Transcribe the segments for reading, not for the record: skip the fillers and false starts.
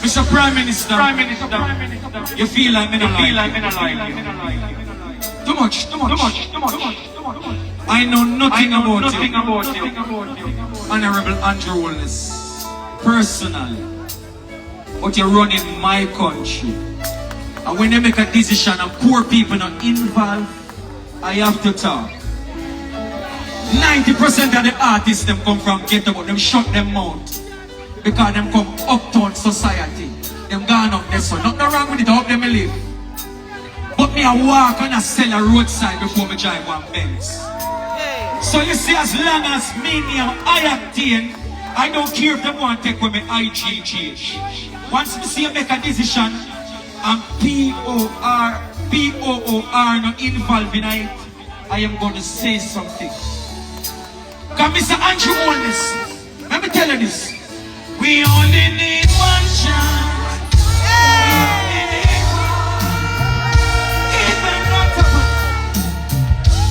Mr. Prime Minister, you feel like me not like you. Too much. I know nothing about you. Honorable Andrew Wallace, personally. But you're running my country. And when they make a decision and poor people not involved, I have to talk. 90% of the artists them come from ghetto, but them shut them mouth. Because them come uptown society. Them gone up there, so nothing wrong with it, I hope them live. But me I walk and I sell a roadside before me drive one Benz. So you see, as long as me and Ioctane, I don't care if them want to take with me IGGH. Once me see you make a decision, and P-O-O-R not involved in it, I am going to say something. Because Mr. Andrew Wallace, let me tell you this. We only need one chance.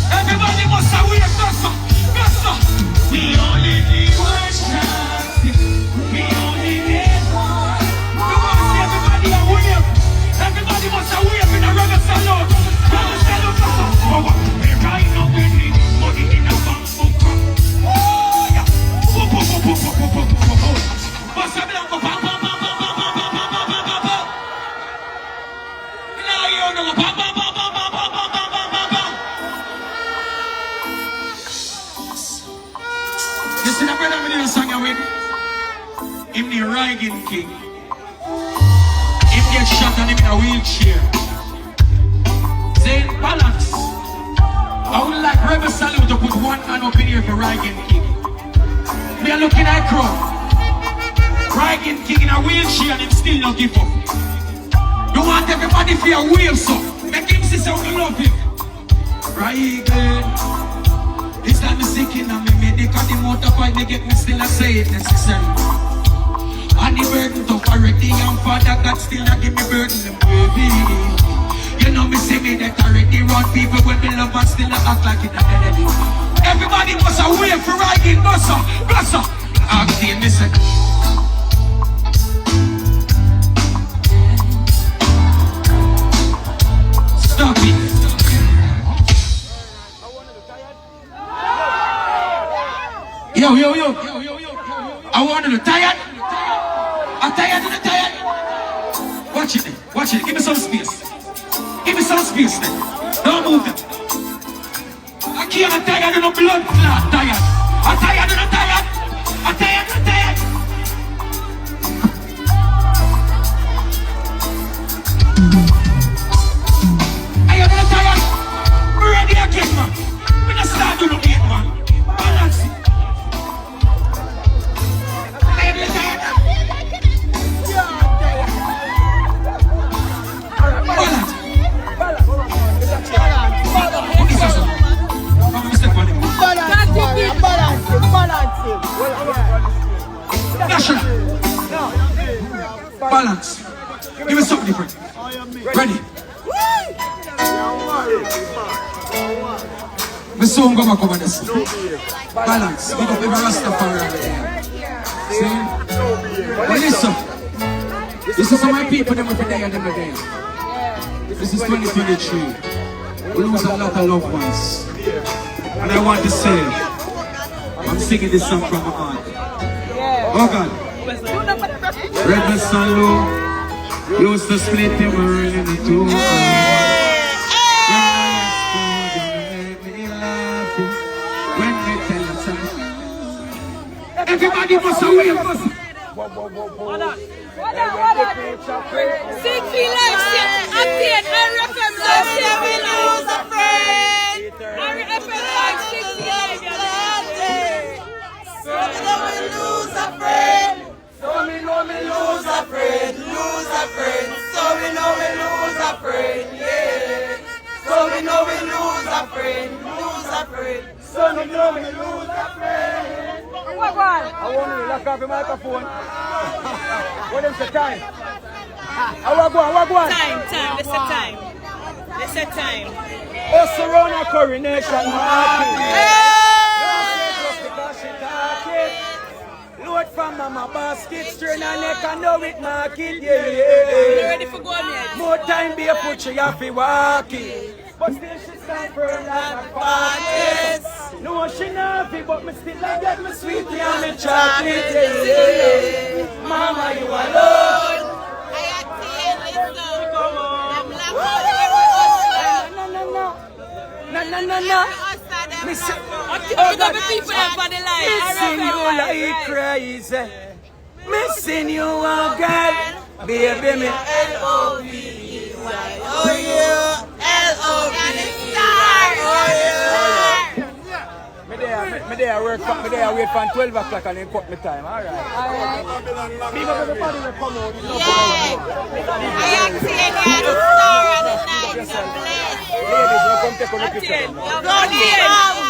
Everybody must have wait, Gossa. We only need one chance. We only need one. You want to see everybody aware? Everybody must have wait in a Rebel Solute. Rebel Solute, Gossa. We right now we need money in a bank book. Oh yeah. Bossa Blanco, You see the brother with the song you with? Him the Riding King. Him get shot and him in a wheelchair. Say balance. I would like Rebel Solute to put one hand up in here for Riding King. We are looking at crowd. Riding King in a wheelchair and him still not give up. You want everybody for your wave, so make him see so we love him. Riding. It's like me sick in me medical, the motorbike they get me still I say it necessary. And the burden tough already, and Father God still not give me burden them baby. You know me say me that already run people when me love and still not act like it already. Everybody must have wait for Riding, Gossa. Ioctane, me say. Stop it. Yo. I want to tired. I'm tired. Watch it. Give me some space. Then. Don't move them. I can't tired of no blood clot tired. I'm tired. I am not tired. We're ready again, man. We're not start to look at man. Balance it. Balance. Give me something different. Ready? My song go back over this. Balance. We got every Rastafari over here. See? Well, listen. This is how my people them every day and every day. This is 2023. We lose a lot of loved ones. And I want to say, I'm singing this song from my heart. Oh God. Rebel Solute used to split the world into two. When they tell us something, everybody must away. Sing feel like shit. Active and FM like shit. We lose a friend. And FM like shit. So we know we lose a friend. So we know we lose a friend. So we know we lose a friend. Yeah. So we know we lose a friend. So we know we lose a friend. What one? I want to lock up the microphone. What is the time? What one? Time. Let's set time. Oh, surround a coronation. Lord from mama basket, strain her neck and know it market, yeah. Ready for going yet? More time be a put you have to walk it. But still she stand for a lot of parties. No she not fit, but me still I get me sweetie and me chocolate, yeah. Mama you alone. Ioctane, listen. No. Me say, oh God, People have for the life. missing you like crazy. Missing you, oh girl. Baby, me L-O-V-E-Y. Oh, yeah. L-O-V-E-Y. Me there wait from 12 o'clock and then cut me time, alright? People everybody will come out. Yeah. Ioctane, you're the star of the night. Ladies, welcome to the picture. Go,